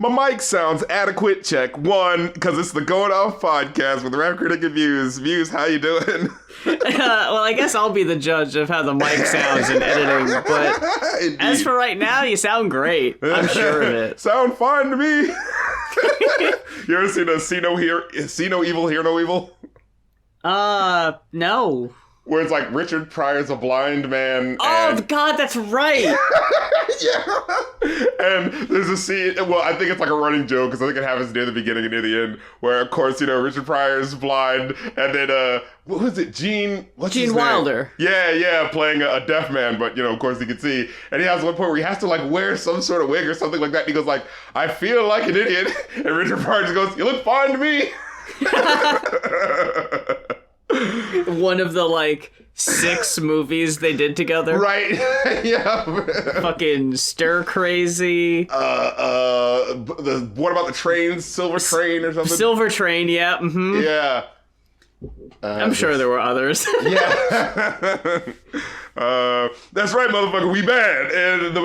My mic sounds adequate. Check one, because it's the Going Off podcast with rap critic and Mues. Mues, how you doing? Well, I guess I'll be the judge of how the mic sounds in editing, but as for right now, you sound great. I'm sure of it. Sound fine to me. You ever seen a See No Evil, Hear No Evil? No. Where it's like Richard Pryor's a blind man. Oh, God, that's right. Yeah. And there's a scene, well, I think it's like a running joke, because I think it happens near the beginning and near the end, where, of course, Richard Pryor is blind, and then, what was it, Gene Wilder. Yeah, playing a deaf man, but, of course he can see. And he has one point where he has to, like, wear some sort of wig or something like that, and he goes, like, I feel like an idiot. And Richard Pryor just goes, you look fine to me. One of the, like, 6 movies they did together. Right. Yeah. Fucking Stir Crazy. What about the trains? Silver Train or something? Silver Train, yeah. Mm-hmm. Yeah. I'm sure there were others. Yeah. That's right, motherfucker. We bad. And the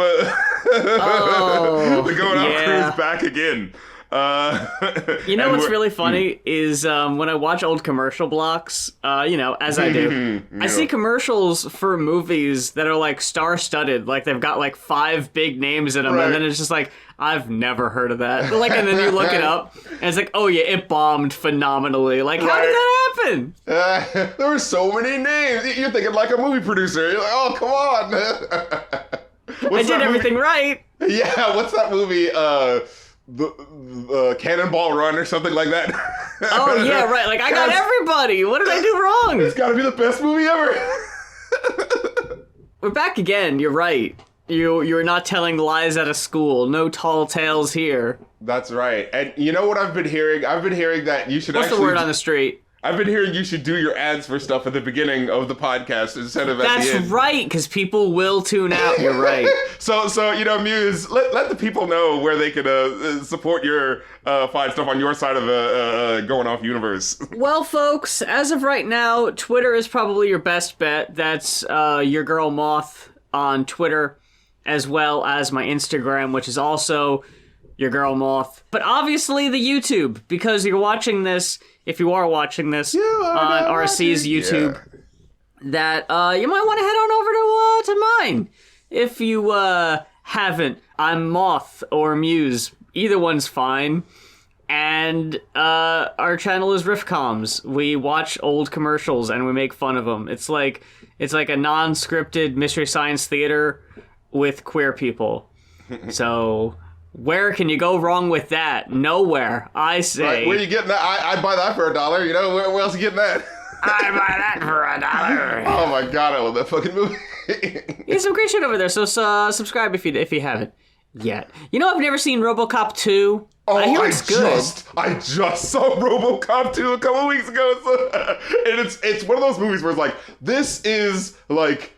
Going Off crew is back again. What's really funny is when I watch old commercial blocks, as I do, I see commercials for movies that are like star-studded, like they've got like 5 big names in them, right. And then it's just like, I've never heard of that. Like, and then you look it up, and it's like, oh yeah, it bombed phenomenally. Like, how did that happen? There were so many names. You're thinking like a movie producer. You're like, oh, come on. I did everything right. Yeah, what's that movie? The Cannonball Run or something like that. Oh yeah, right. Like I got everybody. What did I do wrong? It's got to be the best movie ever. We're back again. You're right. You're not telling lies at a school. No tall tales here. That's right. And you know what I've been hearing? I've been hearing that you should. What's the word on the street? I've been hearing you should do your ads for stuff at the beginning of the podcast instead of at the end. That's right, because people will tune out. You're right. So Muse, let the people know where they can support your fine stuff on your side of the Going Off universe. Well, folks, as of right now, Twitter is probably your best bet. That's your girl Moth on Twitter, as well as my Instagram, which is also your girl Moth. But obviously the YouTube, because you're watching this. If you are watching this on RC's YouTube, that you might want to head on over to mine. If you haven't, I'm Moth or Muse. Either one's fine. And our channel is Riffcoms. We watch old commercials and we make fun of them. It's like a non-scripted Mystery Science Theater with queer people. So where can you go wrong with that? Nowhere, I say. Right, where are you getting that? I'd buy that for $1. Where else are you getting that? I'd buy that for $1. Oh my god, I love that fucking movie. There's some great shit over there, so subscribe if you haven't yet. I've never seen Robocop 2. Oh, I hear it's good. I just saw Robocop 2 a couple weeks ago. And it's one of those movies where it's like, this is like,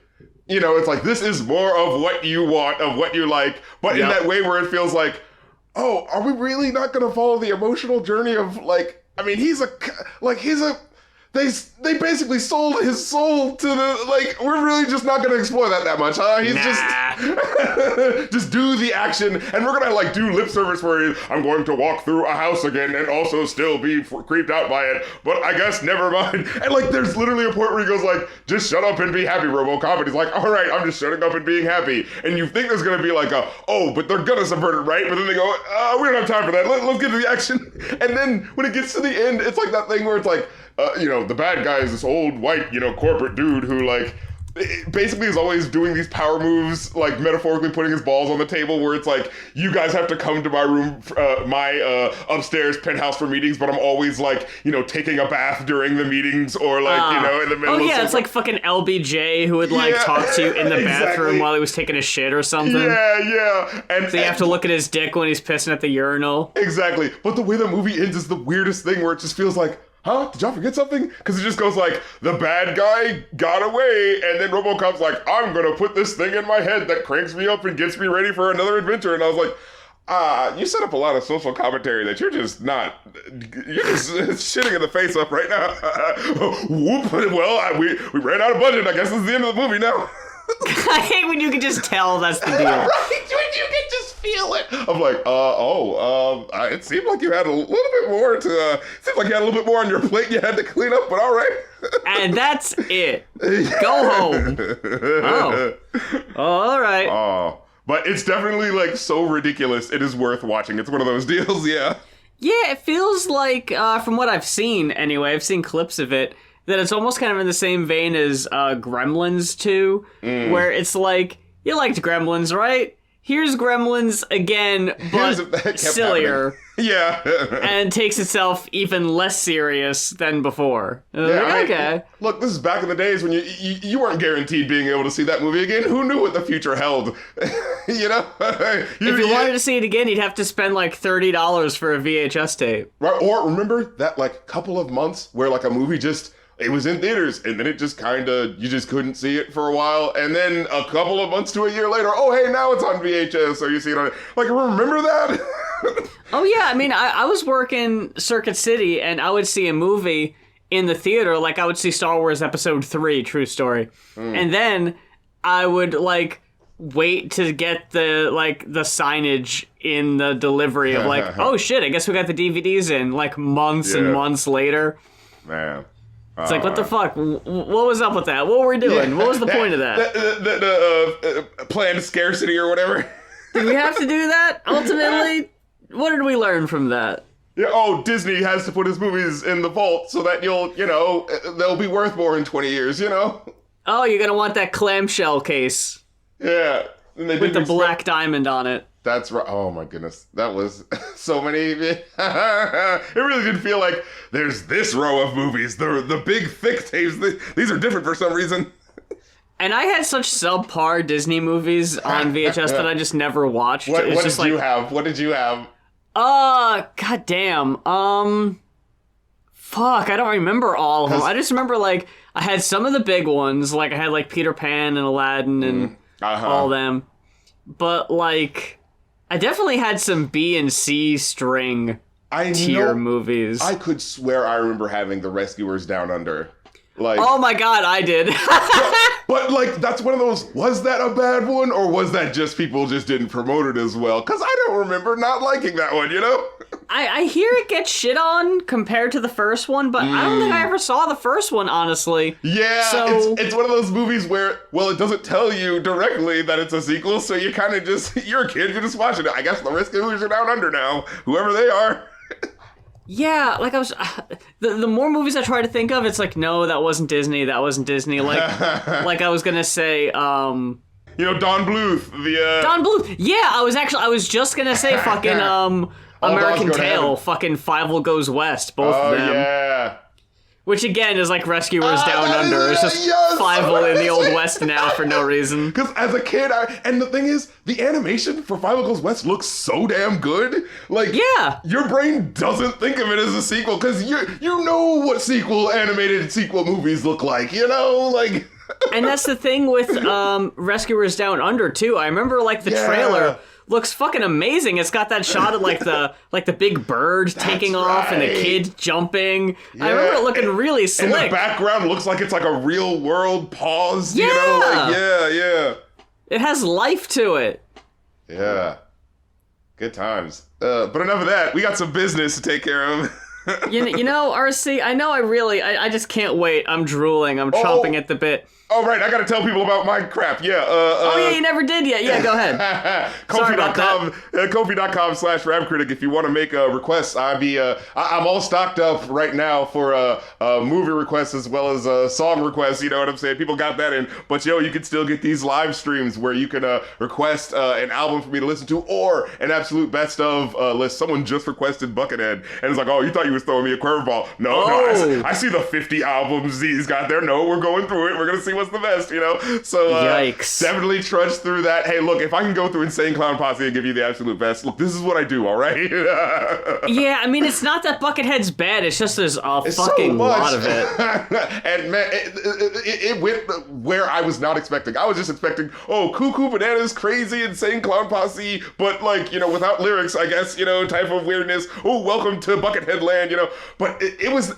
it's like, this is more of what you want, of what you like, but in that way where it feels like, oh, are we really not going to follow the emotional journey of, like, I mean, they basically sold his soul to the, like, we're really just not going to explore that much, huh? He's just do the action, and we're going to, like, do lip service where I'm going to walk through a house again and also still be creeped out by it, but I guess never mind. And, like, there's literally a point where he goes, like, just shut up and be happy, Robocop, and he's like, all right, I'm just shutting up and being happy. And you think there's going to be, like, but they're going to subvert it, right? But then they go, we don't have time for that. Let's get to the action. And then when it gets to the end, it's like that thing where it's like, the bad guy is this old white, corporate dude who, like, basically is always doing these power moves, like, metaphorically putting his balls on the table, where it's like, you guys have to come to my room, my upstairs penthouse for meetings, but I'm always, like, taking a bath during the meetings, or, like, in the middle of something. It's like fucking LBJ who would, like, talk to you in the bathroom while he was taking a shit or something. Yeah. So you have to look at his dick when he's pissing at the urinal. Exactly. But the way the movie ends is the weirdest thing, where it just feels like, huh? Did y'all forget something? Because it just goes like, the bad guy got away, and then RoboCop's like, I'm gonna put this thing in my head that cranks me up and gets me ready for another adventure. And I was like, you set up a lot of social commentary that you're just shitting in the face up right now. Whoop, well, we ran out of budget. I guess this is the end of the movie now. I hate when you can just tell that's the deal. Right? You can just feel it. I'm like, it seemed like you had a little bit more to. Seemed like you had a little bit more on your plate. You had to clean up, but all right. And that's it. Go home. Oh, all right. Oh, but it's definitely like so ridiculous. It is worth watching. It's one of those deals. Yeah. Yeah, it feels like, from what I've seen anyway, I've seen clips of it, that it's almost kind of in the same vein as Gremlins 2, where it's like, you liked Gremlins, right? Here's Gremlins again, but sillier. Yeah. And takes itself even less serious than before. Okay. Look, this is back in the days when you weren't guaranteed being able to see that movie again. Who knew what the future held? You know? If you wanted to see it again, you'd have to spend like $30 for a VHS tape. Right, or remember that like couple of months where like a movie just... It was in theaters, and then it just kind of, you just couldn't see it for a while, and then a couple of months to a year later, oh, hey, now it's on VHS, so you see it on... Like, remember that? Oh, yeah, I mean, I was working Circuit City, and I would see a movie in the theater, like I would see Star Wars Episode 3, true story, and then I would, like, wait to get the signage in the delivery of, like, oh, shit, I guess we got the DVDs in, like, months and months later. Man... It's like, what the fuck? What was up with that? What were we doing? What was the point of that? The planned scarcity or whatever. Did we have to do that? Ultimately, what did we learn from that? Yeah, oh, Disney has to put his movies in the vault so that they'll be worth more in 20 years, you know? Oh, you're going to want that clamshell case. Yeah. With the black diamond on it. That's right. Oh my goodness. That was so many. It really did feel like there's this row of movies. The big thick tapes. These are different for some reason. And I had such subpar Disney movies on VHS that I just never watched. What did you have? What did you have? Goddamn. Fuck, I don't remember all of them. I just remember, like, I had some of the big ones. Like, I had, like, Peter Pan and Aladdin and all them. But, like... I definitely had some B and C string tier movies. I could swear I remember having The Rescuers Down Under. Like, oh my god, I did. but like, that's one of those, was that a bad one? Or was that just people just didn't promote it as well? Because I don't remember not liking that one, you know? I hear it gets shit on compared to the first one, but I don't think I ever saw the first one, honestly. Yeah, so... it's one of those movies where, well, it doesn't tell you directly that it's a sequel, so you kind of just, you're a kid, you're just watching it. I guess The Rescuers are Down Under now, whoever they are. Yeah, like I was, the more movies I try to think of, it's like, no, that wasn't Disney, Like, like I was gonna say, Don Bluth, Don Bluth, yeah, I was just gonna say fucking, American Tail, fucking Fievel Goes West, both of them. Yeah. Which again is like Rescuers Down Under. It's just Fievel in the Old West now for no reason. Because as a kid, and the thing is, the animation for Fievel Goes West looks so damn good. Like, yeah, your brain doesn't think of it as a sequel because you know what animated sequel movies look like, you know, like. And that's the thing with Rescuers Down Under too. I remember like the trailer. Looks fucking amazing. It's got that shot of like the big bird taking off and the kid jumping. Yeah. I remember it looking really slick. And the background looks like it's like a real world pause. Yeah. You know? Like, yeah. It has life to it. Yeah. Good times. But enough of that. We got some business to take care of. you know, RC, I know I just can't wait. I'm drooling. I'm chomping at the bit. Oh, right, I gotta tell people about my crap, yeah. You never did yet. Yeah, go ahead. Kofi.com/rapcritic if you want to make requests. I'm all stocked up right now for movie requests as well as song requests, you know what I'm saying? People got that in. But, you can still get these live streams where you can request an album for me to listen to or an absolute best of list. Someone just requested Buckethead, and it's like, oh, you thought you was throwing me a curveball. No, I see the 50 albums he's got there. No, we're going through it. We're going to see what's the best, you know? So, yikes. Definitely trudge through that. Hey, look, if I can go through Insane Clown Posse and give you the absolute best, look, this is what I do, all right? Yeah, I mean, it's not that Buckethead's bad, it's just there's a fucking lot of it. And man, it went where I was not expecting. I was just expecting, Cuckoo Bananas, crazy, Insane Clown Posse, but like, without lyrics, I guess, type of weirdness. Oh, welcome to Buckethead Land, But it was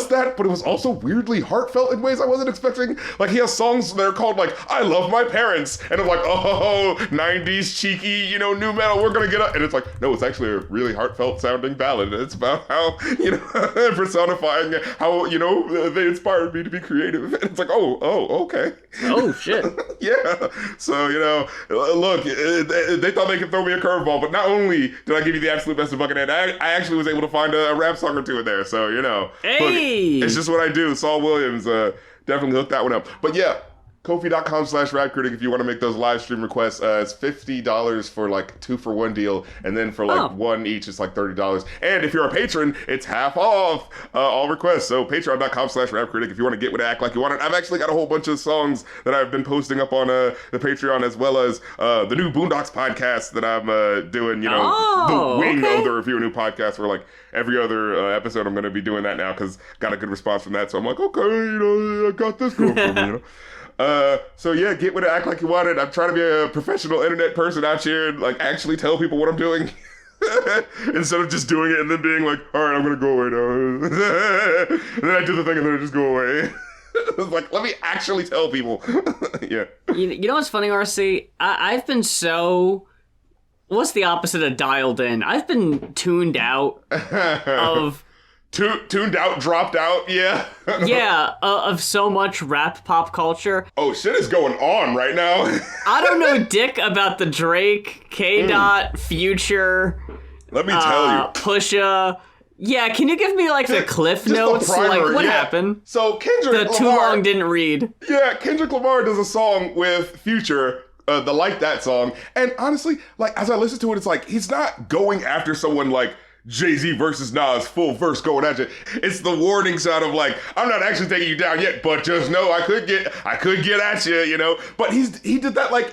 that, but it was also weirdly heartfelt in ways I wasn't expecting. Like, he has songs that are called like "I Love My Parents," and I'm like, oh, 90s cheeky, you know, new metal. We're gonna get up, and it's like, no, it's actually a really heartfelt sounding ballad. It's about how, you know, personifying how, you know, they inspired me to be creative. And it's like, oh, okay. Oh shit. Yeah. So, you know, look, they thought they could throw me a curveball, but not only did I give you the absolute best of Buckethead, I actually was able to find a rap song or two in there. So, you know, hey, look, it's just what I do. Saul Williams definitely hooked that one up. But yeah, Kofi.com/rapcritic if you want to make those live stream requests. It's $50 for like 2-for-1 deal, and then for like one each, it's like $30. And if you're a patron, it's half off all requests. So patreon.com/rapcritic if you want to get with Act Like You Want It. I've actually got a whole bunch of songs that I've been posting up on the Patreon, as well as the new Boondocks podcast that I'm doing, you know, the wing of the Review a New podcast, where like every other episode I'm going to be doing that now because got a good response from that. So I'm like, okay, you know, I got this going for me, you know. So yeah, get with it, Act Like You Want It. I'm trying to be a professional internet person out here and like actually tell people what I'm doing instead of just doing it and then being like, all right, I'm gonna go away now. And then I do the thing and then I just go away. It's like, let me actually tell people. Yeah. You know what's funny, RC? I've been so... What's the opposite of dialed in? I've been tuned out of... Tuned out, dropped out, yeah. Yeah, of so much rap pop culture. Oh, shit is going on right now. I don't know dick about the Drake, K-Dot, Future... Let me tell you. Pusha... Yeah, can you give me like the cliff notes? Primer, like what happened? So Kendrick Lamar... Too long didn't read. Yeah, Kendrick Lamar does a song with Future... the Like That song, and honestly, like, as I listen to it, it's like, he's not going after someone like Jay-Z versus Nas, full verse going at you. It's the warning sound of like, I'm not actually taking you down yet, but just know I could get at you, you know? But he did that like,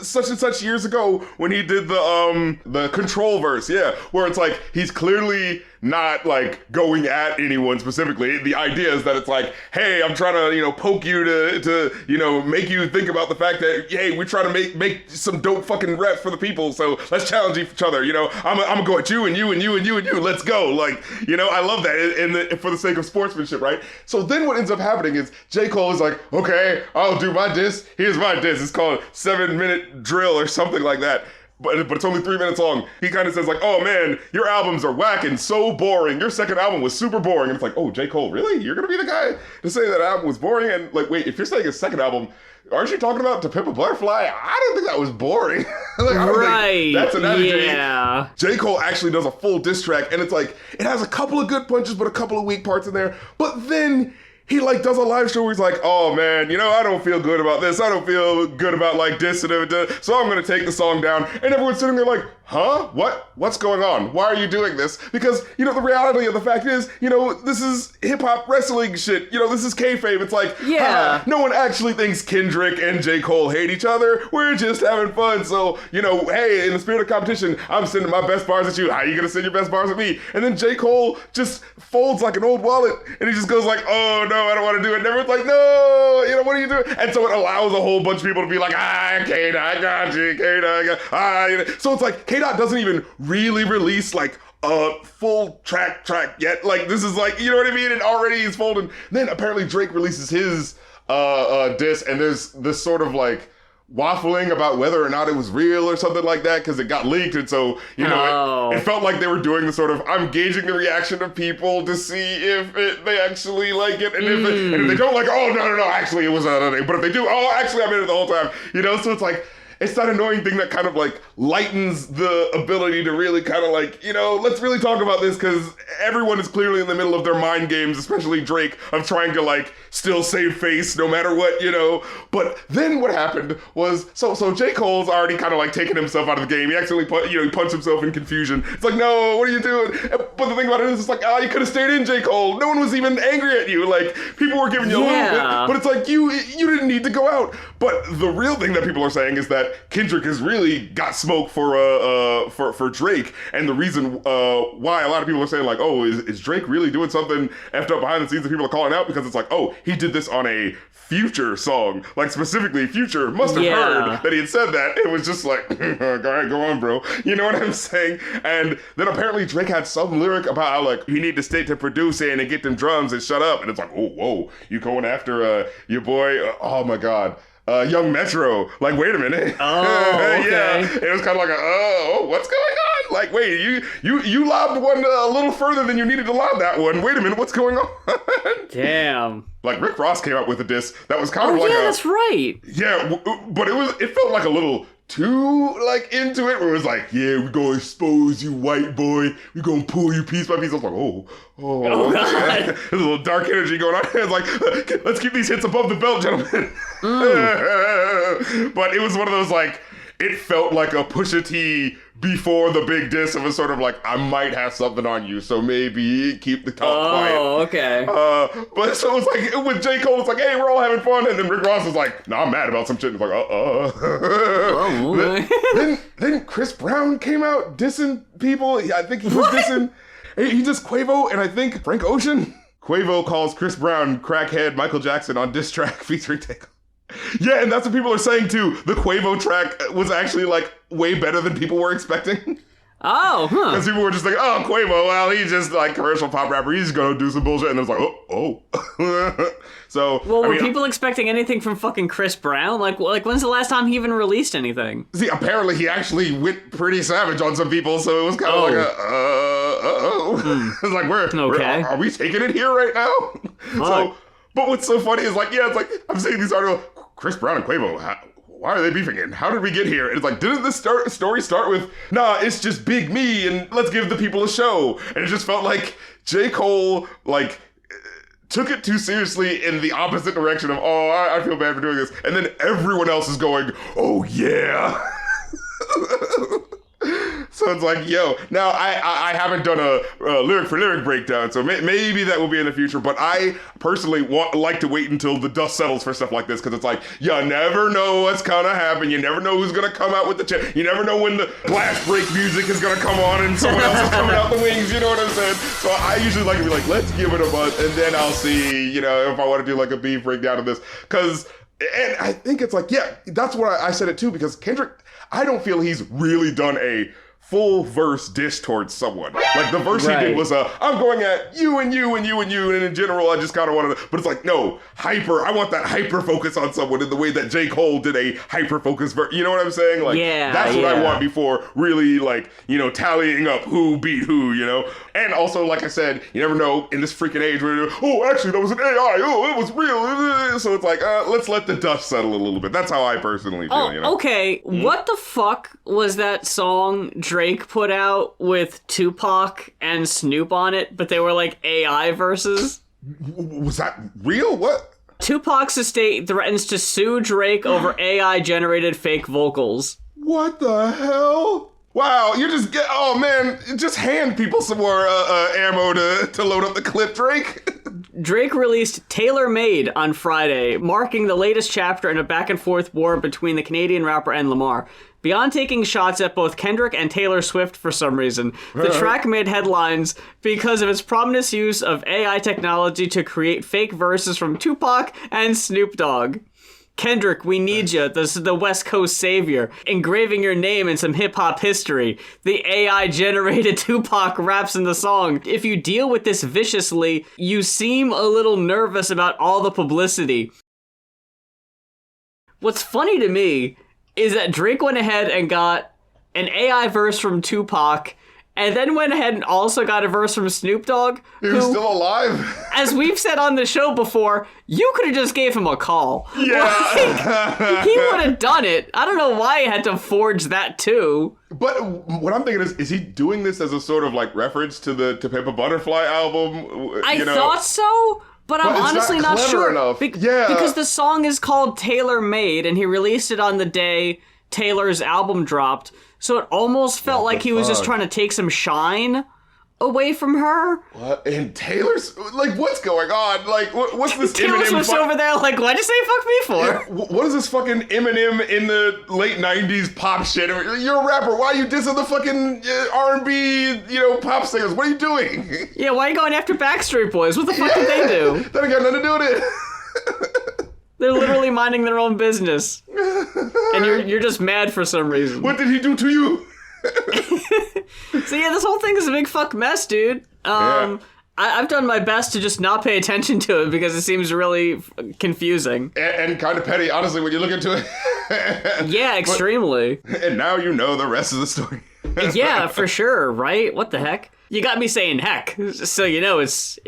such and such years ago when he did the Control verse, yeah, where it's like, he's clearly not like going at anyone specifically. The idea is that it's like, hey, I'm trying to, you know, poke you to you know, make you think about the fact that, hey, we're trying to make some dope fucking reps for the people, so let's challenge each other, you know? I'm gonna go at you and you and you and you and you, let's go. Like, you know, I love that for the sake of sportsmanship, right? So then what ends up happening is J. Cole is like, okay, I'll do my diss. Here's my diss. It's called 7-minute drill or something like that. But it's only 3 minutes long. He kind of says like, oh man, your albums are whack and so boring. Your second album was super boring. And it's like, oh, J. Cole, really? You're going to be the guy to say that album was boring? And like, wait, if you're saying his second album, aren't you talking about To Pimp a Butterfly? I don't think that was boring. Like, I don't think that's an attitude. Yeah. J. Cole actually does a full diss track, and it's like, it has a couple of good punches, but a couple of weak parts in there. But then he like does a live show where he's like, oh man, you know, I don't feel good about this. I don't feel good about like this and that. So I'm going to take the song down. And everyone's sitting there like, huh? What's going on? Why are you doing this? Because, you know, the reality of the fact is, you know, this is hip hop wrestling shit. You know, this is kayfabe. It's like, yeah, no one actually thinks Kendrick and J. Cole hate each other. We're just having fun. So, you know, hey, in the spirit of competition, I'm sending my best bars at you. How are you going to send your best bars at me? And then J. Cole just folds like an old wallet and he just goes like, oh no, I don't want to do it. And everyone's like, no, you know, what are you doing? And so it allows a whole bunch of people to be like, K-Dot, I got you, K-Dot, you know. So it's like, K-Dot doesn't even really release like a full track yet. Like, this is like, you know what I mean? And already he's folding. Then apparently Drake releases his diss, and there's this sort of like waffling about whether or not it was real or something like that because it got leaked. And so, you know, it felt like they were doing the sort of, I'm gauging the reaction of people to see if they actually like it. And if they don't like, oh, no, actually it was another thing. But if they do, oh, actually I'm in it the whole time. You know, so it's like, it's that annoying thing that kind of like lightens the ability to really kind of like, you know, let's really talk about this because everyone is clearly in the middle of their mind games, especially Drake, of trying to like still save face no matter what, you know. But then what happened was, so J. Cole's already kind of like taking himself out of the game. He actually he punched himself in confusion. It's like, no, what are you doing? But the thing about it is, it's like, you could have stayed in, J. Cole. No one was even angry at you. Like, people were giving you a little bit, but it's like, you didn't need to go out. But the real thing that people are saying is that that Kendrick has really got smoke for Drake, and the reason why a lot of people are saying like, oh, is Drake really doing something effed up behind the scenes that people are calling out, because it's like, oh, he did this on a Future song, like specifically Future must have heard that he had said that. It was just like, go on, bro. You know what I'm saying? And then apparently Drake had some lyric about how like he need to stay to producing and get them drums and shut up. And it's like, oh, whoa, you going after your boy? Oh my God. Young Metro, like, wait a minute. Oh, okay. Yeah, it was kind of like, what's going on? Like, wait, you lobbed one a little further than you needed to lob that one. Wait a minute, what's going on? Damn. Like, Rick Ross came out with a diss that was kind of like that's right. Yeah, but it felt like a little too, like, into it, where it was like, yeah, we're gonna expose you, white boy. We're gonna pull you piece by piece. I was like, oh, God. There's a little dark energy going on. It's like, let's keep these hits above the belt, gentlemen. But it was one of those, like, it felt like a Pusha T before the big diss of a sort of like, I might have something on you, so maybe keep the talk quiet. Oh, okay. But so it was like, with J. Cole, it's like, hey, we're all having fun. And then Rick Ross was like, no, I'm mad about some shit. It's like, then Chris Brown came out dissing people. I think he was dissing, he dissed Quavo and I think Frank Ocean. Quavo calls Chris Brown crackhead Michael Jackson on diss track featuring Takeoff. Yeah, and that's what people are saying too. The Quavo track was actually like way better than people were expecting. Oh, huh. Because people were just like, oh, Quavo, well, he's just like commercial pop rapper. He's gonna do some bullshit. And it was like, oh. So, well, were people expecting anything from fucking Chris Brown? Like, when's the last time he even released anything? See, apparently he actually went pretty savage on some people, so it was kind of like it's like, are we taking it here right now? So, but what's so funny is like, yeah, it's like, I'm seeing these articles, Chris Brown and Quavo, why are they beefing it? How did we get here? And it's like, didn't this story start with, nah, it's just Big Me and let's give the people a show? And it just felt like J. Cole, like, took it too seriously in the opposite direction of, oh, I feel bad for doing this. And then everyone else is going, oh, yeah. So it's like, yo, now I haven't done a lyric for lyric breakdown, so maybe that will be in the future, but I personally like to wait until the dust settles for stuff like this, because it's like, you never know what's gonna happen, you never know who's gonna come out with the you never know when the blast break music is gonna come on and someone else is coming out the wings, you know what I'm saying? So I usually like to be like, let's give it a month, and then I'll see, if I want to do like a beef breakdown of this, and I think it's like, yeah, that's what I said it too, because Kendrick, I don't feel he's really done a full verse diss towards someone. Like the verse he did was I'm going at you and you and you and you, and in general I just kind of wanted to, but it's like, no, I want that hyper focus on someone in the way that J. Cole did a hyper focus verse. You know what I'm saying? Like, that's what I want before really, like, tallying up who beat who, And also, like I said, you never know in this freaking age where, oh, actually that was an AI, oh, it was real. So it's like, let's let the dust settle a little bit. That's how I personally feel, Okay, what the fuck was that song Drake put out with Tupac and Snoop on it, but they were like AI verses? Was that real? What? Tupac's estate threatens to sue Drake over AI-generated fake vocals. What the hell? Wow, you just hand people some more ammo to load up the clip, Drake. Drake released Tailor Made on Friday, marking the latest chapter in a back-and-forth war between the Canadian rapper and Lamar. Beyond taking shots at both Kendrick and Taylor Swift for some reason, the track made headlines because of its prominent use of AI technology to create fake verses from Tupac and Snoop Dogg. Kendrick, we need you. This is the West Coast savior. Engraving your name in some hip-hop history. The AI-generated Tupac raps in the song. If you deal with this viciously, you seem a little nervous about all the publicity. What's funny to me is that Drake went ahead and got an AI verse from Tupac, and then went ahead and also got a verse from Snoop Dogg. Who's still alive. As we've said on the show before, you could have just gave him a call. Yeah. He would have done it. I don't know why he had to forge that too. But what I'm thinking is he doing this as a sort of like reference to the To Butterfly album? I thought so. But I'm honestly not sure. Because the song is called Tailor Made, and he released it on the day Taylor's album dropped. So it almost felt like he was just trying to take some shine away from her. What? And Taylor's like, what's going on? Like, what's this Taylor Eminem? Swift's over there like, why'd you say fuck me for? Yeah, what is this fucking Eminem in the late 90s pop shit? You're a rapper. Why are you dissing the fucking R&B, pop singers? What are you doing? Yeah, why are you going after Backstreet Boys? What the fuck did they do? That ain't got nothing to do with it. They're literally minding their own business. And you're just mad for some reason. What did he do to you? So yeah, this whole thing is a big fuck mess, dude. I've done my best to just not pay attention to it because it seems really confusing. And kind of petty, honestly, when you look into it. Yeah, extremely. And now you know the rest of the story. Yeah, for sure, right? What the heck? You got me saying heck, so you know it's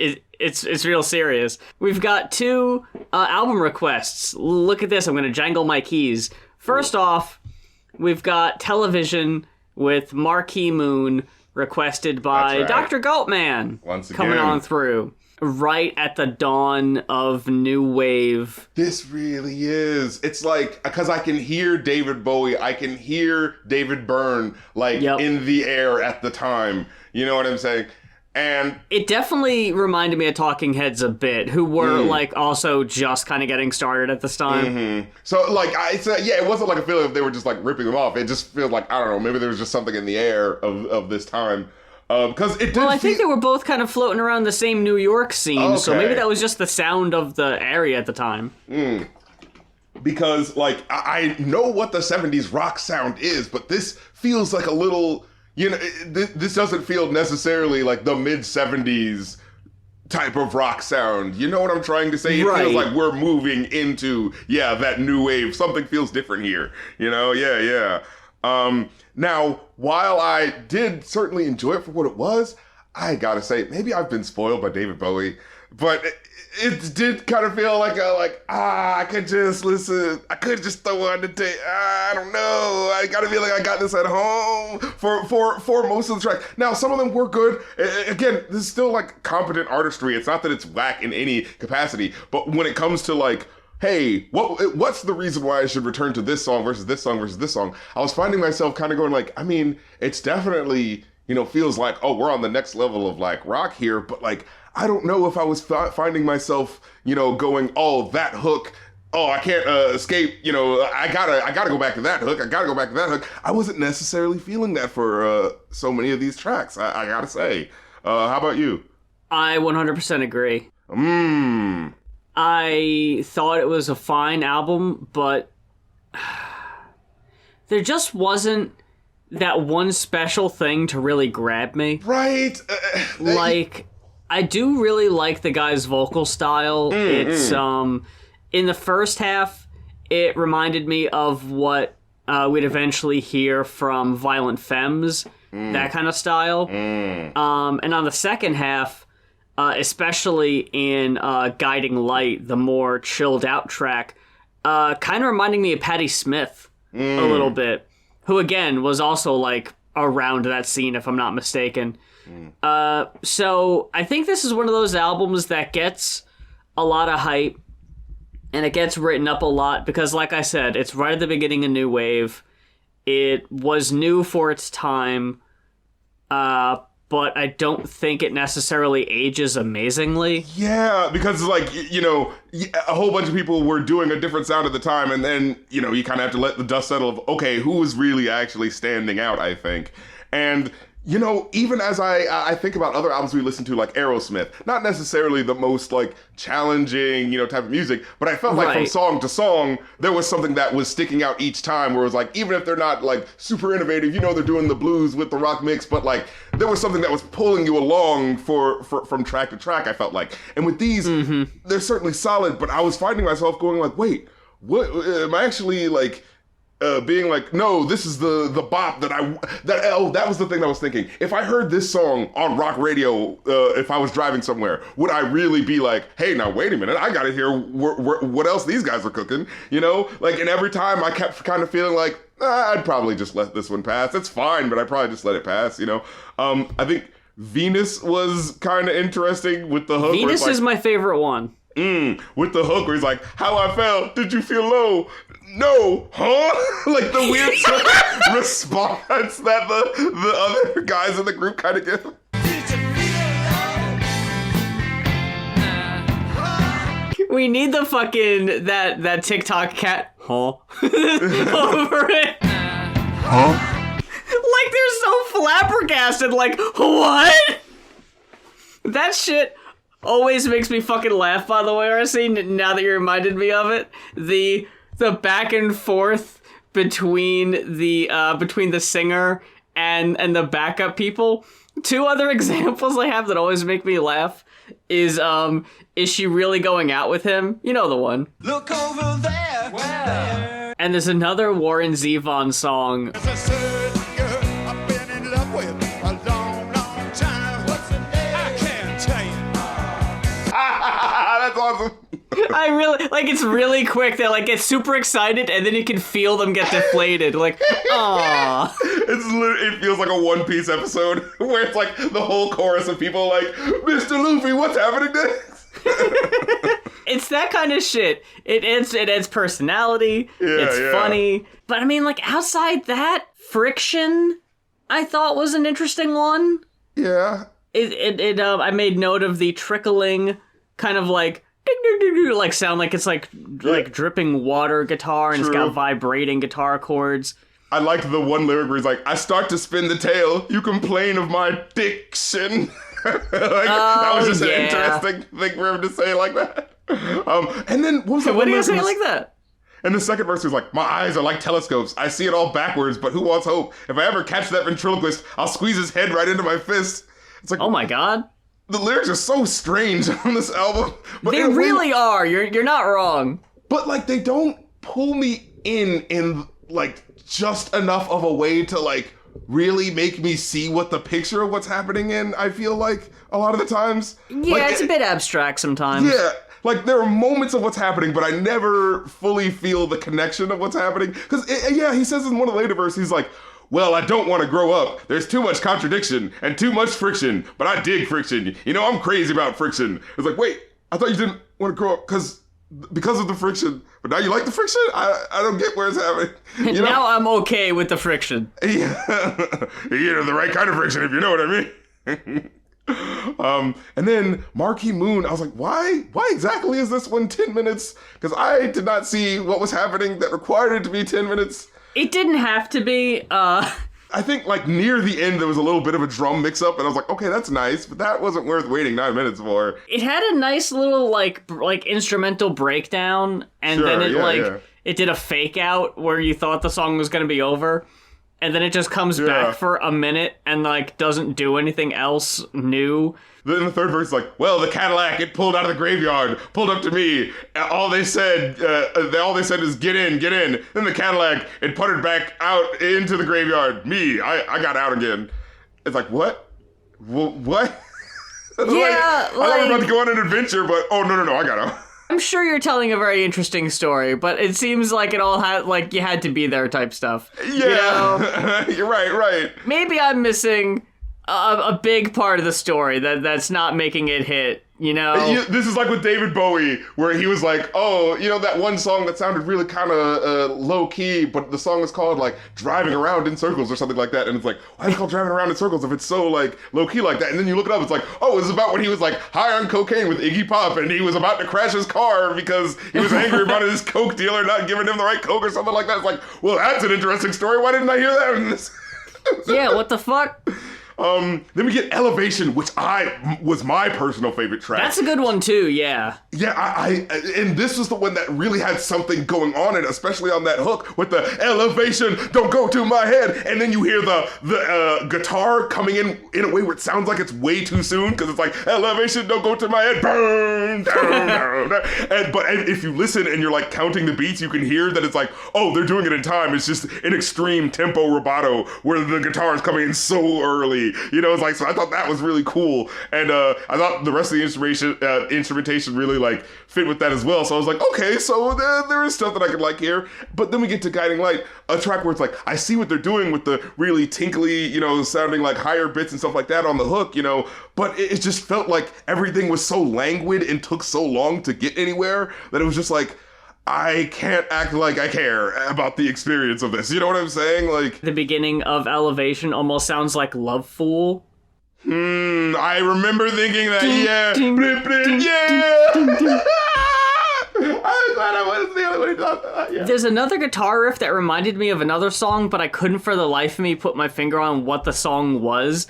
real serious. We've got 2 album requests. Look at this, I'm going to jangle my keys. First off, we've got Television with Marquee Moon, requested by Dr. Goatman. Once again. Coming on through. Right at the dawn of new wave. This really is. It's like, because I can hear David Bowie, I can hear David Byrne, in the air at the time. You know what I'm saying? And it definitely reminded me of Talking Heads a bit, who were also just kind of getting started at this time. Mm-hmm. So it wasn't like a feeling if they were just ripping them off. It just feels like, I don't know, maybe there was just something in the air of this time. Because it did. Well, I think they were both kind of floating around the same New York scene, so maybe that was just the sound of the area at the time. Because I know what the 70s rock sound is, but this feels like a little. This doesn't feel necessarily like the mid-70s type of rock sound. You know what I'm trying to say? It feels like we're moving into, that new wave. Something feels different here. Yeah. Now, while I did certainly enjoy it for what it was, I gotta say, maybe I've been spoiled by David Bowie, but it did kind of feel like I could just listen. I could just throw on the tape. I don't know. I gotta feel like I got this at home for most of the tracks. Now, some of them were good. Again, this is still competent artistry. It's not that it's whack in any capacity, but when it comes to hey, what's the reason why I should return to this song versus this song versus this song? I was finding myself kind of going it's definitely, feels like, oh, we're on the next level of rock here, but I don't know if I was finding myself, going, oh, that hook, oh, I can't escape, I gotta go back to that hook, I gotta go back to that hook. I wasn't necessarily feeling that for so many of these tracks, I gotta say. How about you? I 100% agree. I thought it was a fine album, but there just wasn't that one special thing to really grab me. Right. I do really like the guy's vocal style. It's, in the first half, it reminded me of what we'd eventually hear from Violent Femmes, that kind of style. And on the second half, especially in Guiding Light, the more chilled out track, kind of reminding me of Patti Smith a little bit, who again was also around that scene, if I'm not mistaken. So I think this is one of those albums that gets a lot of hype and it gets written up a lot because, like I said, it's right at the beginning of New Wave. It was new for its time, but I don't think it necessarily ages amazingly. Yeah, because a whole bunch of people were doing a different sound at the time, and then, you kind of have to let the dust settle of, okay, who was really actually standing out, I think. And, even as I think about other albums we listened to, like Aerosmith, not necessarily the most, challenging, type of music, but I felt like from song to song, there was something that was sticking out each time, where it was even if they're not, super innovative, they're doing the blues with the rock mix, but, there was something that was pulling you along from track to track, I felt like. And with these, they're certainly solid, but I was finding myself going wait, what, am I actually, being no, this is the bop that was the thing I was thinking. If I heard this song on rock radio, if I was driving somewhere, would I really be hey, now wait a minute, I gotta hear what else these guys are cooking, and every time I kept kind of feeling I'd probably just let this one pass. It's fine, but I'd probably just let it pass, I think Venus was kind of interesting with the hook. Venus is my favorite one. With the hook where he's how I felt, did you feel low? No, huh? The weird response that the other guys in the group kind of give. We need the fucking that TikTok cat over it. Like they're so flabbergasted. Like what? That shit always makes me fucking laugh. By the way, RC. Now that you reminded me of it, the back and forth between the singer and the backup people. Two other examples I have that always make me laugh is she really going out with him? You know the one. Look over there. Where? And there's another Warren Zevon song. As a certain girl I've been in love with a long, long time. What's the name? I can't tell you. That's awesome. I really like. It's really quick. They like get super excited, and then you can feel them get deflated. Like, aww. It feels like a One Piece episode where it's like the whole chorus of people like, Mr. Luffy, what's happening next? It's that kind of shit. It adds personality. It's funny. But I mean, like outside that, Friction, I thought was an interesting one. Yeah. I made note of the trickling kind of like like sound like it's like dripping water guitar, and It's got vibrating guitar chords. I liked the one lyric where he's like, I start to spin the tail, you complain of my diction. That was just an interesting thing for him to say like that. And then what was that? What do you say like that? And the second verse was like, my eyes are like telescopes. I see it all backwards, but who wants hope? If I ever catch that ventriloquist, I'll squeeze his head right into my fist. It's like, oh my god. The lyrics are so strange on this album. But they really are. You're not wrong. But like they don't pull me in like just enough of a way to like really make me see what the picture of what's happening in, I feel like a lot of the times. Yeah, like, it's a bit abstract sometimes. Yeah. Like, there are moments of what's happening, but I never fully feel the connection of what's happening. Because, he says in one of the later verses, he's like, well, I don't want to grow up. There's too much contradiction and too much friction, but I dig friction. You know, I'm crazy about friction. It's like, wait, I thought you didn't want to grow up because of the friction, but now you like the friction? I don't get where it's happening. You know? Now I'm okay with the friction. Yeah. The right kind of friction, if you know what I mean. And then Marquee Moon, I was like, why exactly is this one 10 minutes? Because I did not see what was happening that required it to be 10 minutes. It didn't have to be. I think like near the end there was a little bit of a drum mix-up, and I was like, okay, that's nice, but that wasn't worth waiting 9 minutes for. It had a nice little like instrumental breakdown, and then it did a fake out where you thought the song was going to be over. And then it just comes back for a minute and, like, doesn't do anything else new. Then the third verse is like, well, the Cadillac, it pulled out of the graveyard, pulled up to me. All they said is, get in. Then the Cadillac, it puttered back out into the graveyard. Me, I got out again. It's like, what? What? Yeah, I was about to go on an adventure, but, oh, no, I got out. I'm sure you're telling a very interesting story, but it seems like it all had, like, you had to be there type stuff. Yeah, you know? You're right. Maybe I'm missing a big part of the story that's not making it hit, you know? This is like with David Bowie, where he was like, oh, that one song that sounded really kind of low-key, but the song is called, like, Driving Around in Circles or something like that, and it's like, why is it called Driving Around in Circles if it's so, like, low-key like that? And then you look it up, it's like, oh, it's about when he was, like, high on cocaine with Iggy Pop, and he was about to crash his car because he was angry about his coke dealer not giving him the right coke or something like that. It's like, well, that's an interesting story. Why didn't I hear that in this? Yeah, what the fuck? Then we get Elevation, which was my personal favorite track. That's a good one too, yeah. Yeah, and this was the one that really had something going on in it, especially on that hook with the elevation, don't go to my head, and then you hear the guitar coming in a way where it sounds like it's way too soon, because it's like, elevation, don't go to my head, burn, down. But if you listen and you're like counting the beats, you can hear that it's like, oh, they're doing it in time. It's just an extreme tempo rubato where the guitar is coming in so early. It's like, so I thought that was really cool. And I thought the rest of the instrumentation really like fit with that as well. So I was like, okay, so there is stuff that I could like here. But then we get to Guiding Light, a track where it's like, I see what they're doing with the really tinkly, sounding like higher bits and stuff like that on the hook, but it just felt like everything was so languid and took so long to get anywhere that it was just like, I can't act like I care about the experience of this. You know what I'm saying? Like, the beginning of Elevation almost sounds like Love Fool. I remember thinking that, yeah. no, what is the other one? Yeah. There's another guitar riff that reminded me of another song, but I couldn't for the life of me put my finger on what the song was.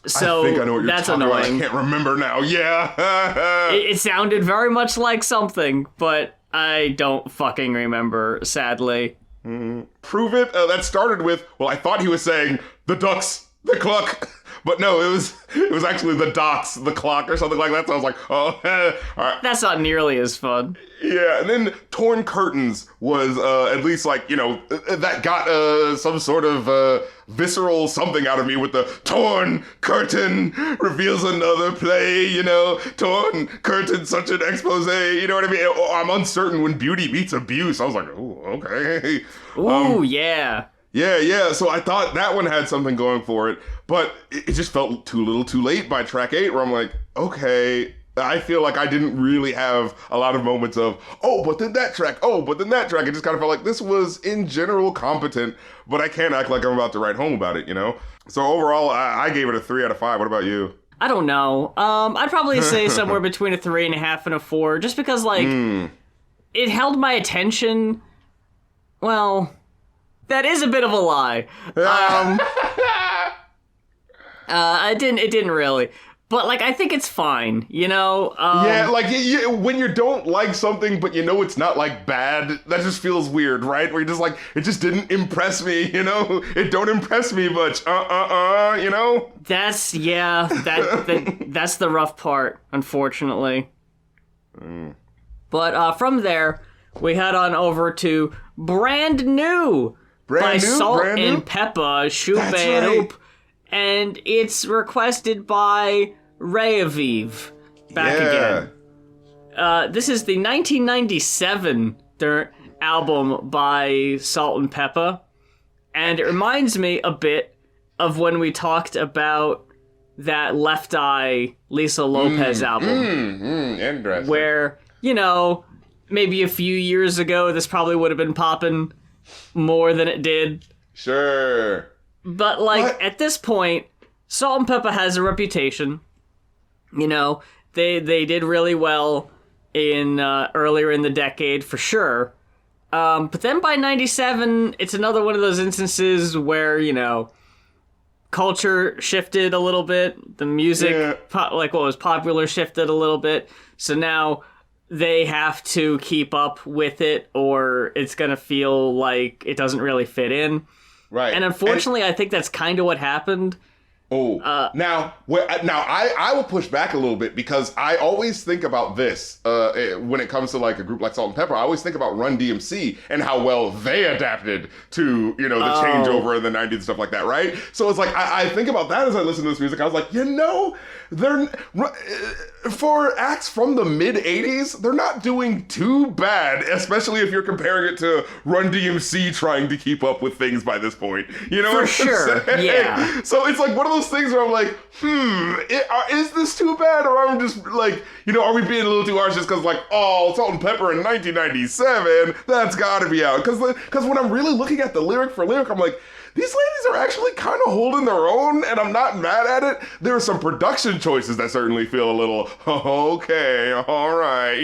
So I think I know what you're that's talking annoying. about. I can't remember now. Yeah. It sounded very much like something, but I don't fucking remember, sadly. Prove it. That started with, well, I thought he was saying the ducks, the cluck. But no, it was actually the dots, the clock, or something like that. So I was like, oh, all right. That's not nearly as fun. Yeah, and then Torn Curtains was at least like, that got some sort of visceral something out of me with the torn curtain reveals another play, torn curtain, such an expose, you know what I mean? I'm uncertain when beauty meets abuse. I was like, oh, okay. Ooh, yeah. Yeah, so I thought that one had something going for it, but it just felt too little too late by track 8, where I'm like, okay, I feel like I didn't really have a lot of moments of, oh, but then that track, It just kind of felt like this was, in general, competent, but I can't act like I'm about to write home about it, So overall, I gave it a 3 out of 5. What about you? I don't know. I'd probably say somewhere between a 3.5 and a 4, just because, it held my attention. Well, that is a bit of a lie. It didn't really. But, I think it's fine, Yeah, when you don't like something, but it's not, bad, that just feels weird, right? Where you're just it just didn't impress me, It don't impress me much, That's, that's the rough part, unfortunately. But from there, we head on over to Brand New by Salt-N-Pepa, Shoop and Oop. And it's requested by Ray Aviv. Back again. This is the 1997 album by Salt-N-Pepa. And it reminds me a bit of when we talked about that Left Eye Lisa Lopez album. Interesting. Where, maybe a few years ago, this probably would have been popping more than it did. Sure. But, at this point, Salt-N-Pepa has a reputation. They did really well in earlier in the decade, for sure. But then by 97, it's another one of those instances where, culture shifted a little bit. The music, what was popular, shifted a little bit. So now they have to keep up with it, or it's going to feel like it doesn't really fit in. Right. And unfortunately, I think that's kind of what happened. Now I will push back a little bit, because I always think about this when it comes to a group like Salt-N-Pepa. I always think about Run DMC and how well they adapted to the changeover in the 90s and stuff like that, right? So it's I think about that as I listen to this music. I was like, they're for acts from the mid 80s, they're not doing too bad, especially if you're comparing it to Run DMC trying to keep up with things by this point. You know, for sure, yeah. So it's one of those things where I'm like, is this too bad, or I'm just are we being a little too harsh just because Salt-N-Pepa in 1997, that's got to be out? Because when I'm really looking at the lyric for lyric, I'm like, these ladies are actually kind of holding their own, and I'm not mad at it. There are some production choices that certainly feel a little, okay, all right,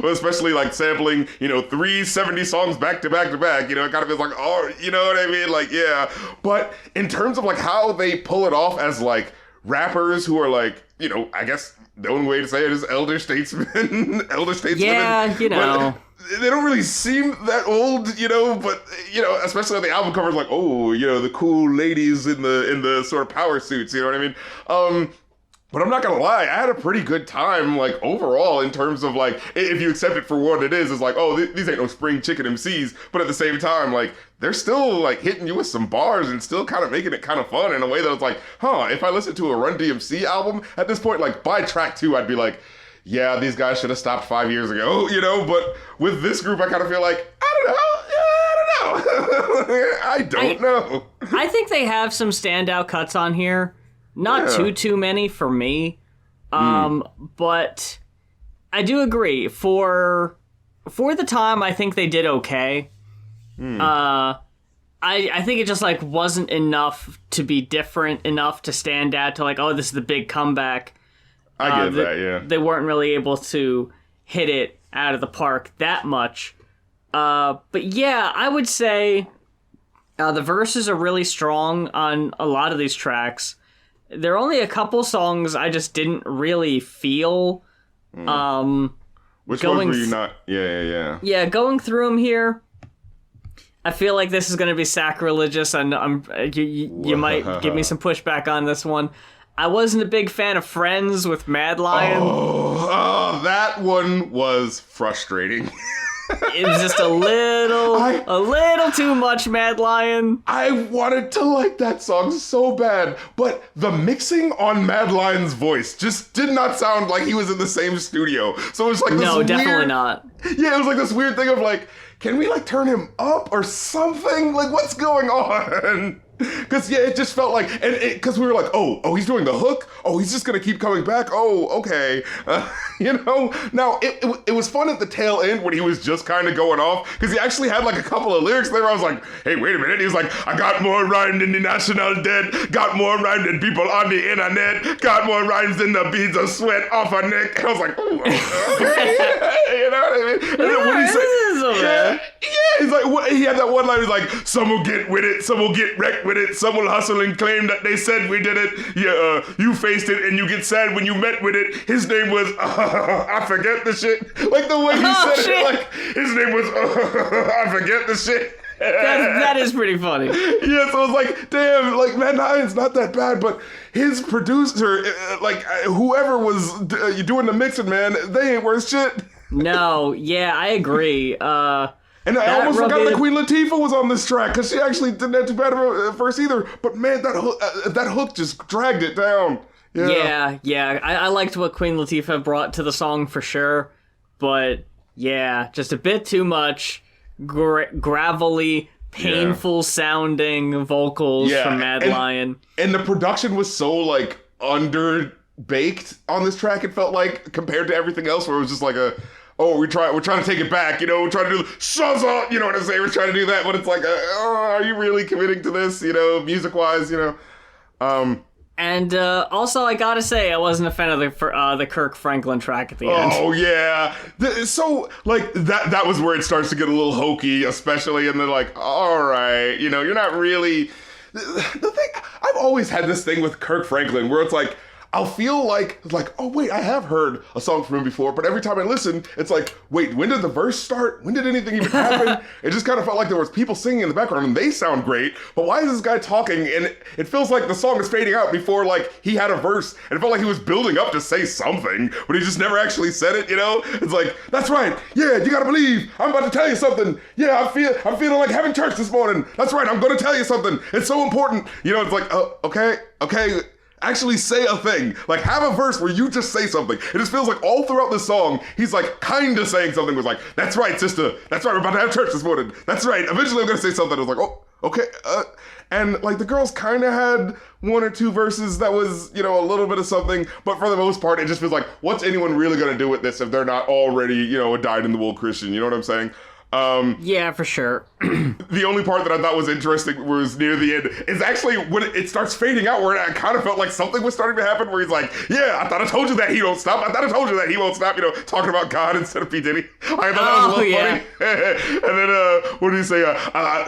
especially sampling, 370 songs back to back to back, it kind of feels oh, you know what I mean? Yeah. But in terms of how they pull it off as rappers who are I guess the only way to say it is elder statesmen. Yeah, But they don't really seem that old, but, especially on the album covers, the cool ladies in the sort of power suits, you know what I mean? But I'm not gonna lie, I had a pretty good time, overall, in terms of, if you accept it for what it is, it's these ain't no spring chicken MCs, but at the same time, they're still, hitting you with some bars and still kind of making it kind of fun in a way that it's if I listen to a Run DMC album, at this point, by track 2, I'd be yeah, these guys should have stopped 5 years ago, but with this group, I kind of feel I don't know. I think they have some standout cuts on here. Not too many for me. But I do agree. For the time, I think they did okay. I think it just wasn't enough to be different enough to stand out to this is the big comeback. I get that, yeah. They weren't really able to hit it out of the park that much. But yeah, I would say the verses are really strong on a lot of these tracks. There are only a couple songs I just didn't really feel. Which ones were you not? Yeah. Yeah, going through them here, I feel like this is going to be sacrilegious, and you might give me some pushback on this one. I wasn't a big fan of Friends with Mad Lion. Oh, that one was frustrating. It was just a little too much Mad Lion. I wanted to like that song so bad, but the mixing on Mad Lion's voice just did not sound like he was in the same studio. So it was like this No, definitely not. Yeah, it was like this weird thing of like, can we like turn him up or something? Like, what's going on? Because, yeah, it just felt like, and because we were like, oh, he's doing the hook? Oh, he's just going to keep coming back? Oh, okay. Now, it was fun at the tail end when he was just kind of going off, because he actually had like a couple of lyrics there. I was like, hey, wait a minute. He was like, I got more rhyme than the national dead, got more rhyme than people on the internet, got more rhymes than the beads of sweat off a neck. And I was like, ooh, okay. You know what I mean? And then when he said, he's like, he had that one line, he's like, some will get with it, some will get wrecked with it, some will hustle and claim that they said we did it. Yeah, you faced it and you get sad when you met with it. His name was, I forget the shit. Like the way he said it, like, his name was, I forget the shit. That is pretty funny. Yeah, so I was like, damn, like, Mad Lion's not that bad, but his producer, whoever was doing the mixing, man, they ain't worth shit. No, yeah, I agree. And I almost forgot that Queen Latifah was on this track, because she actually didn't have too bad of a verse either. But man, that hook just dragged it down. Yeah. I liked what Queen Latifah brought to the song for sure. But yeah, just a bit too much gravelly, painful sounding vocals from Mad Lion. And the production was so like under-baked on this track, it felt like, compared to everything else, where it was just like we're trying to take it back, we're trying to do Shazza, you know what I'm saying? We're trying to do that, but it's like, are you really committing to this, music-wise, And also, I gotta say, I wasn't a fan of the Kirk Franklin track at the end. Oh, yeah. So, like, that was where it starts to get a little hokey, especially, and they're like, all right, you're not really... The thing, I've always had this thing with Kirk Franklin, where it's like, I'll feel like, oh, wait, I have heard a song from him before, but every time I listen, it's like, wait, when did the verse start? When did anything even happen? It just kind of felt like there was people singing in the background, and they sound great, but why is this guy talking? And it feels like the song is fading out before, like, he had a verse, and it felt like he was building up to say something, but he just never actually said it, It's like, that's right, yeah, you gotta believe, I'm about to tell you something, yeah, I'm feeling like having church this morning, that's right, I'm gonna tell you something, it's so important, it's like, okay, actually say a thing. Like, have a verse where you just say something. It just feels like all throughout the song, he's like kind of saying something. Was like, that's right, sister. That's right, we're about to have church this morning. That's right. Eventually I'm going to say something. I was like, oh, okay. And like the girls kind of had one or two verses that was, a little bit of something. But for the most part, it just feels like, what's anyone really going to do with this if they're not already, a dyed-in-the-wool Christian? You know what I'm saying? Yeah, for sure. The only part that I thought was interesting was near the end is actually when it starts fading out, where I kind of felt like something was starting to happen, where he's like, yeah, I thought I told you that he won't stop. I thought I told you that he won't stop, talking about God instead of P. Diddy. I thought that was a little funny. And then, what did he say?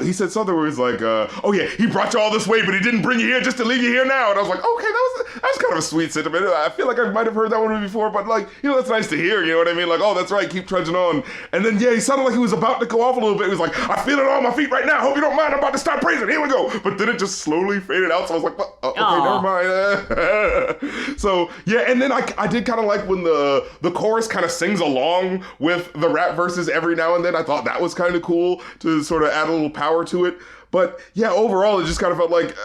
He said something where he's like, oh yeah, he brought you all this way, but he didn't bring you here just to leave you here now. And I was like, okay, that was kind of a sweet sentiment. I feel like I might have heard that one before, but like, that's nice to hear, you know what I mean? Like, oh, that's right, keep trudging on. And then, yeah, he sounded like he was about to go off a little bit. He was like, I feel it on my feet right now. Hope you don't mind. I'm about to start praising. Here we go. But then it just slowly faded out. So I was like, well, okay, never mind. So, yeah. And then I did kind of like when the chorus kind of sings along with the rap verses every now and then. I thought that was kind of cool to sort of add a little power to it. But yeah, overall, it just kind of felt like,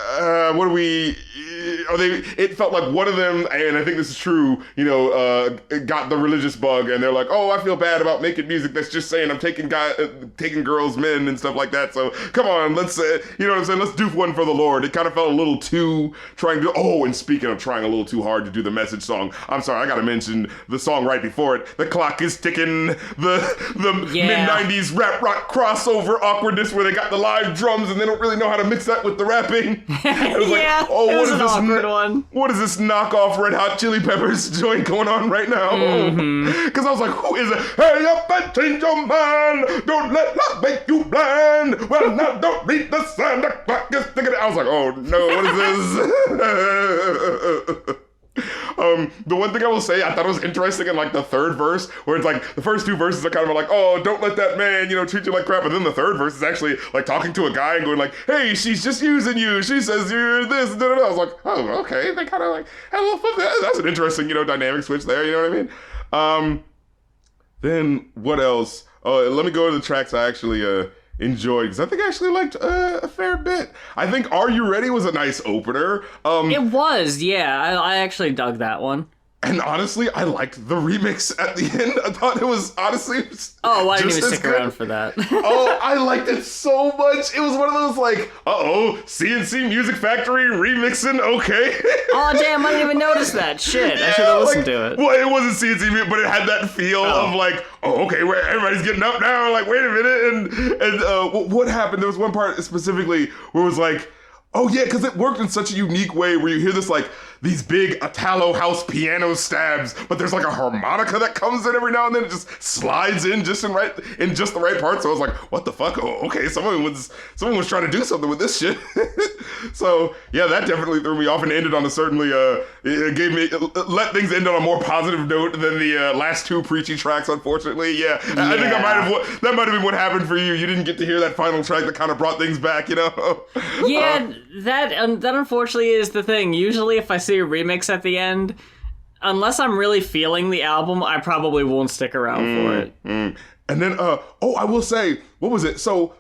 it felt like one of them, and I think this is true, got the religious bug, and they're like, oh, I feel bad about making music that's just saying I'm taking girls, men, and stuff like that. So come on, let's, you know what I'm saying? Let's do one for the Lord. It kind of felt a little too and speaking of trying a little too hard to do the message song, I'm sorry, I got to mention the song right before it. The clock is ticking, the mid-90s rap rock crossover awkwardness where they got the live drums and and they don't really know how to mix that with the rapping. It was Yeah, like, oh, it was what is an this? awkward one. What is this knockoff Red Hot Chili Peppers joint going on right now? Because I was like, who is it? Hey up and change your mind. Don't let luck make you blind. Well, now don't read the sign. The clock is ticking. I was like, oh no, what is this? The one thing I will say, I thought it was interesting in like the third verse, where it's like the first two verses are kind of like, oh, don't let that man, treat you like crap. And then the third verse is actually like talking to a guy and going like, hey, she's just using you. She says you're this. Da, da, da. I was like, oh, okay. They kind of like had a little fun. That's an interesting, dynamic switch there. You know what I mean? Then what else? Oh, let me go to the tracks I actually enjoyed, because I think I actually liked a fair bit. I think Are You Ready was a nice opener. It was, yeah. I actually dug that one. And honestly, I liked the remix at the end. I thought it was honestly Oh, I didn't even stick good. around for that. Oh, I liked it so much. It was one of those like, CNC Music Factory remixing, okay. Oh, damn, I didn't even notice that. Shit, I should have listened to it. Well, it wasn't CNC, but it had that feel of like, okay, where everybody's getting up now. Like, wait a minute. And what happened? There was one part specifically where it was like, oh yeah, because it worked in such a unique way where you hear this like, these big Italo house piano stabs, but there's like a harmonica that comes in every now and then. It just slides in just in just the right part. So I was like, what the fuck? Oh, okay, someone was trying to do something with this shit. So yeah, that definitely threw me off and ended on a certainly let things end on a more positive note than the last two preachy tracks, unfortunately. Yeah. I think that might have been what happened for you. You didn't get to hear that final track that kind of brought things back, Yeah, that unfortunately is the thing. Usually if I see a remix at the end, unless I'm really feeling the album, I probably won't stick around for it. And then, I will say, what was it? So,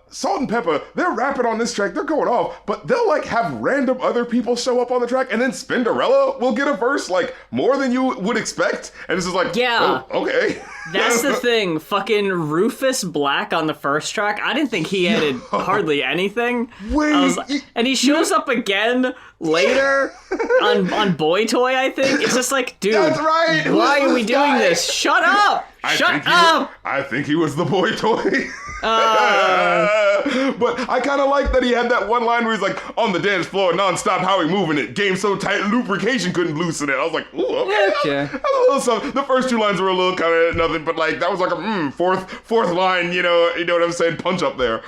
Salt-N-Pepa, they're rapping on this track, they're going off, but they'll like have random other people show up on the track, and then Spinderella will get a verse like more than you would expect, and it's just like, yeah, oh, okay. That's the thing. Fucking Rufus Black on the first track, I didn't think he added hardly anything. Wait, and he shows up again later on Boy Toy, I think. It's just like, dude, that's right. Why are we doing this? Shut up! Shut up! I think he was the Boy Toy. But I kind of like that he had that one line where he's like, on the dance floor, nonstop, how he moving it. Game so tight, lubrication couldn't loosen it. I was like, ooh, okay. That's a little something. The first two lines were a little kind of nothing, but like that was like a fourth line, you know what I'm saying, punch up there.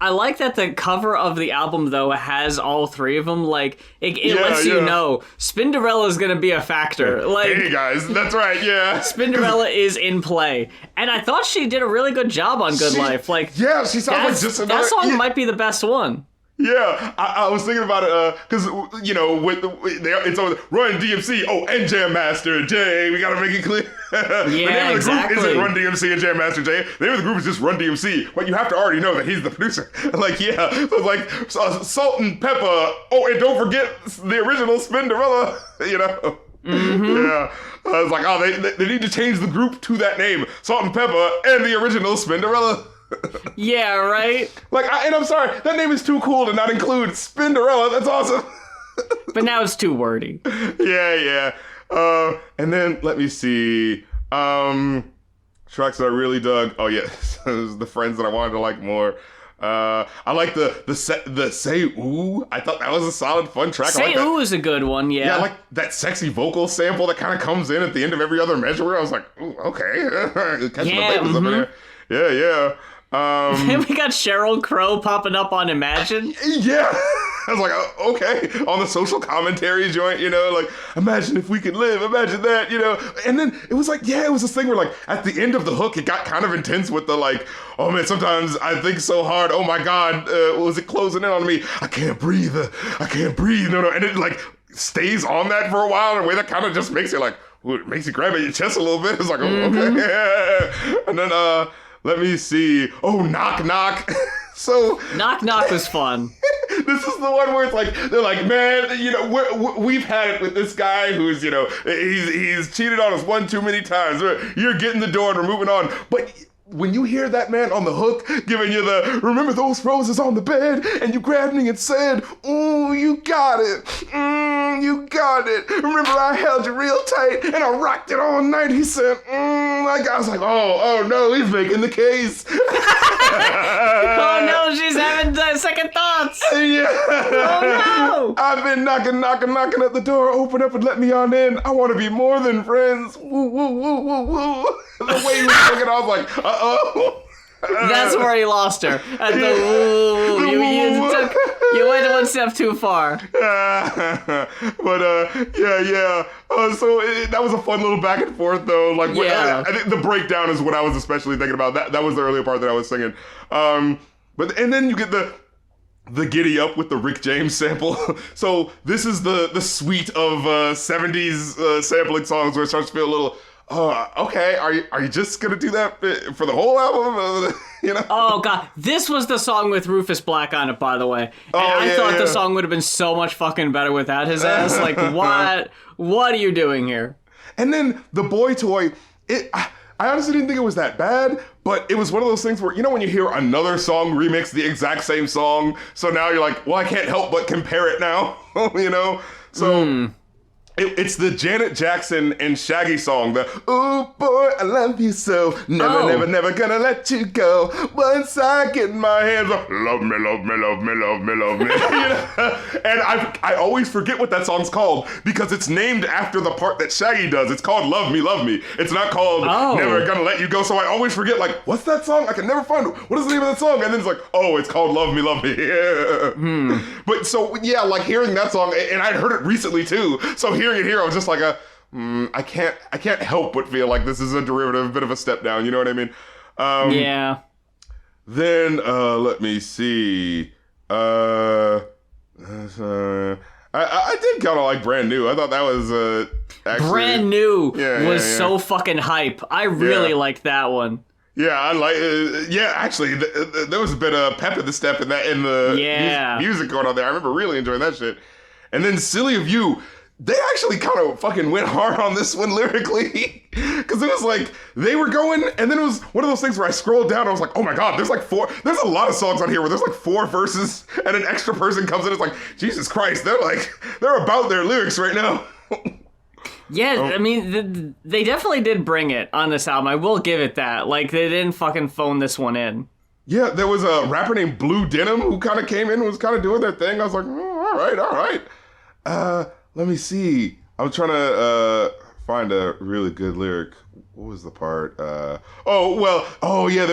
I like that the cover of the album, though, has all three of them. Like, it lets you know Spinderella is going to be a factor. Like, hey, guys, that's right, yeah. Spinderella is in play. And I thought she did a really good job on Good Life. Like, yeah, she sounds like just another... That song might be the best one. Yeah, I was thinking about it, because, it's on Run DMC, and Jam Master Jay, we gotta make it clear. The name of the group isn't Run DMC and Jam Master Jay, the name of the group is just Run DMC, but you have to already know that he's the producer. Like, yeah, so it's like, Salt-N-Pepa, and don't forget the original Spinderella, Mm-hmm. Yeah, I was like, they need to change the group to that name, Salt-N-Pepa and the original Spinderella. Yeah, right? Like, and I'm sorry, that name is too cool to not include Spinderella. That's awesome. But now it's too wordy. Yeah. And then, let me see. Tracks that I really dug. Oh, yeah. The Friends that I wanted to like more. I like the Say Ooh. I thought that was a solid, fun track. Say Ooh is a good one, yeah. Yeah, I like that sexy vocal sample that kind of comes in at the end of every other measure where I was like, ooh, okay. Catching the vocals up in there. Yeah. And we got Sheryl Crow popping up on Imagine. Yeah. I was like, okay. On the social commentary joint, like, imagine if we could live, imagine that, And then it was like, it was this thing where, like, at the end of the hook, it got kind of intense with the, like, oh, man, sometimes I think so hard. Oh, my God. Was it closing in on me? I can't breathe. No. And it, like, stays on that for a while in a way that kind of just makes you, like, it makes you grab at your chest a little bit. It's like, okay. Yeah. And then, let me see. Oh, Knock Knock. So Knock Knock was fun. This is the one where it's like, they're like, man, we've had it with this guy who's, he's cheated on us one too many times. You're getting the door and we're moving on. But when you hear that man on the hook giving you the, remember those roses on the bed, and you grabbed me and said, ooh, you got it. You got it. Remember I held you real tight and I rocked it all night. He said, like, I was like, oh no, he's making the case. Oh no, she's having second thoughts. Yeah. Oh no. I've been knocking at the door. Open up and let me on in. I want to be more than friends. Woo, woo, woo, woo, woo. The way he was looking, I was like, uh-oh. That's where he lost her. At the woo. You went one step too far. Yeah. So that was a fun little back and forth, though. Like, yeah. I think the breakdown is what I was especially thinking about. That was the earlier part that I was singing. And then you get the giddy up with the Rick James sample. So this is the suite of 70s sampling songs where it starts to feel a little, okay, are you just gonna do that for the whole album? You know? Oh god, this was the song with Rufus Black on it, by the way. And I thought the song would have been so much fucking better without his ass. Like, what are you doing here? And then the Boy Toy, I honestly didn't think it was that bad, but it was one of those things where, you know, when you hear another song remix the exact same song, so now you're like, well, I can't help but compare it now, you know? So it's the Janet Jackson and Shaggy song, the ooh boy, I love you so, never gonna let you go. Once I get my hands up, love me. You know? And I always forget what that song's called because it's named after the part that Shaggy does. It's called Love Me. It's not called Never Gonna Let You Go. So I always forget, like, what's that song? I can never find it. What is the name of that song? And then it's like, oh, it's called Love Me. Yeah. But so, yeah, like hearing that song, and I'd heard it recently too. So hearing it here, I was just like I can't help but feel like this is a derivative, a bit of a step down. You know what I mean? Yeah. Then let me see. I did kind of like Brand New. I thought that was actually Brand New was so fucking hype. I really liked that one. Yeah, I like. Actually, there was a bit of pep in the step in the music going on there. I remember really enjoying that shit. And then Silly of You. They actually kind of fucking went hard on this one lyrically. Because it was like, they were going, and then it was one of those things where I scrolled down and I was like, oh my god, there's a lot of songs on here where there's like 4 verses and an extra person comes in. It's like, Jesus Christ, they're about their lyrics right now. Yeah, I mean, they definitely did bring it on this album. I will give it that. Like, they didn't fucking phone this one in. Yeah, there was a rapper named Blue Denim who kind of came in and was kind of doing their thing. I was like, all right. Let me see. I'm trying to find a really good lyric. What was the part? They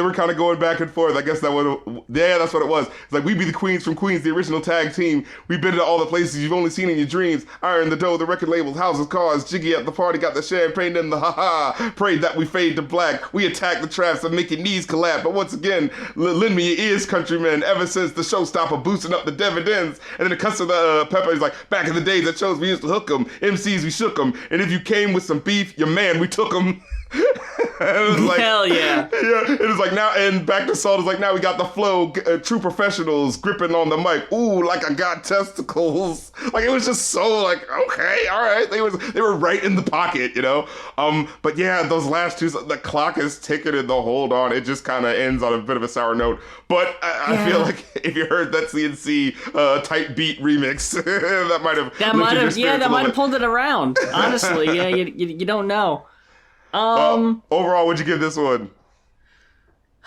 were kind of going back and forth. I guess that's what it was. It's like, we be the queens from Queens, the original tag team. We've been to all the places you've only seen in your dreams. Iron the dough, the record labels, houses, cars. Jiggy at the party, got the champagne and the ha-ha. Prayed that we fade to black. We attack the traps and make your knees collapse. But once again, lend me your ears, countrymen. Ever since the showstopper boosting up the dividends. And then it cuts to the Pepper. He's like, back in the days that shows we used to hook them. MCs, we shook them. And if you came with some beef, your man, we took them. It was like, hell yeah. Yeah, it was like now, and back to Salt is like, now we got the flow, true professionals gripping on the mic. Ooh, like I got testicles. Like, it was just so like, okay, all right. They were right in the pocket, you know? But yeah, those last two, the clock is ticking and the hold on, it just kind of ends on a bit of a sour note. But I feel like if you heard that CNC tight beat remix, that might have pulled it around. Honestly, yeah, you don't know. Overall, what'd you give this one?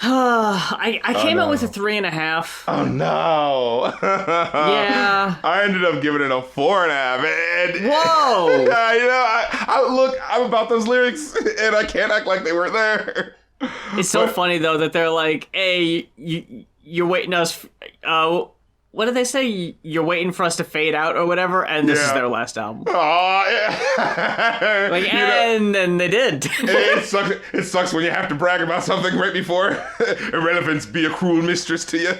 I came out with a 3.5. Oh no! Yeah, I ended up giving it a 4.5. Whoa! I'm about those lyrics, and I can't act like they weren't there. It's so funny though that they're like, "Hey, you're waiting us." What did they say? You're waiting for us to fade out or whatever, and this is their last album. And then they did. It sucks when you have to brag about something right before irrelevance be a cruel mistress to you.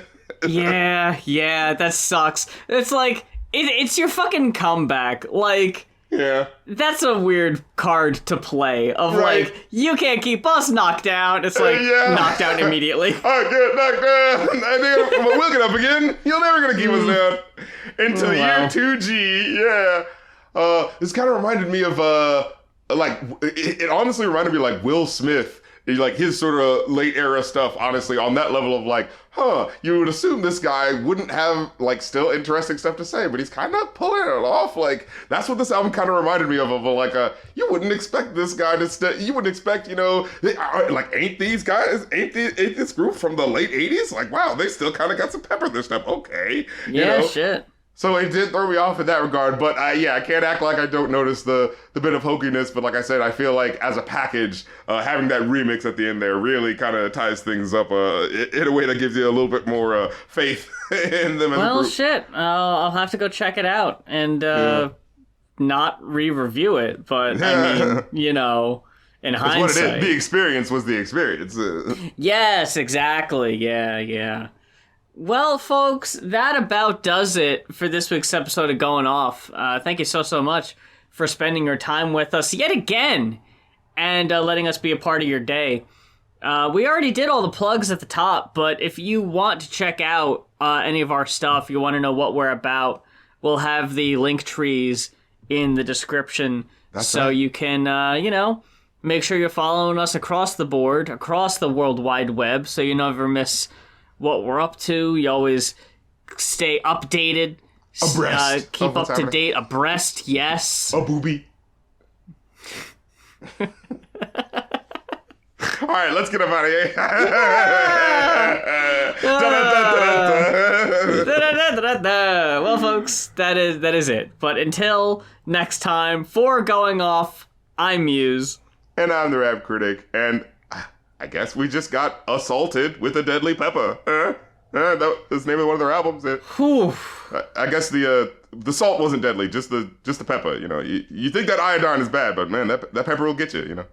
Yeah, that sucks. It's like, it's your fucking comeback. Like, yeah, that's a weird card to play. Of right. Like, you can't keep us knocked down. It's like, knocked down immediately. I get knocked down. We'll get up again. You're never gonna keep us down until year 2G. Yeah. This kind of reminded me of it honestly reminded me of like Will Smith like his sort of late era stuff, honestly, on that level of like, you would assume this guy wouldn't have like still interesting stuff to say, but he's kind of pulling it off. Like that's what this album kind of reminded me of like you wouldn't expect this guy to you wouldn't expect, like ain't this group from the late 80s? Like, wow, they still kind of got some pepper in their step. Okay. Shit. So it did throw me off in that regard, but I can't act like I don't notice the bit of hokiness, but like I said, I feel like as a package, having that remix at the end there really kind of ties things up in a way that gives you a little bit more faith in them as a group. Well, shit, I'll have to go check it out and not re-review it, but I mean, in hindsight. What it is, the experience was the experience. Yes, exactly, yeah. Well, folks, that about does it for this week's episode of Going Off. Thank you so much for spending your time with us yet again and letting us be a part of your day. We already did all the plugs at the top, but if you want to check out any of our stuff, you want to know what we're about, we'll have the link trees in the description. That's right. You can, make sure you're following us across the board, across the World Wide Web, so you never miss what we're up to. You always stay updated. Abreast. Keep up to date. Abreast, yes. A booby. All right, let's get up out of here. Well, folks, that is it. But until next time, for Going Off, I'm Mues. And I'm the Rap Critic. And I guess we just got assaulted with a deadly pepper. That was the name of one of their albums. I guess the salt wasn't deadly, just the pepper. You think that iodine is bad, but man, that pepper will get you.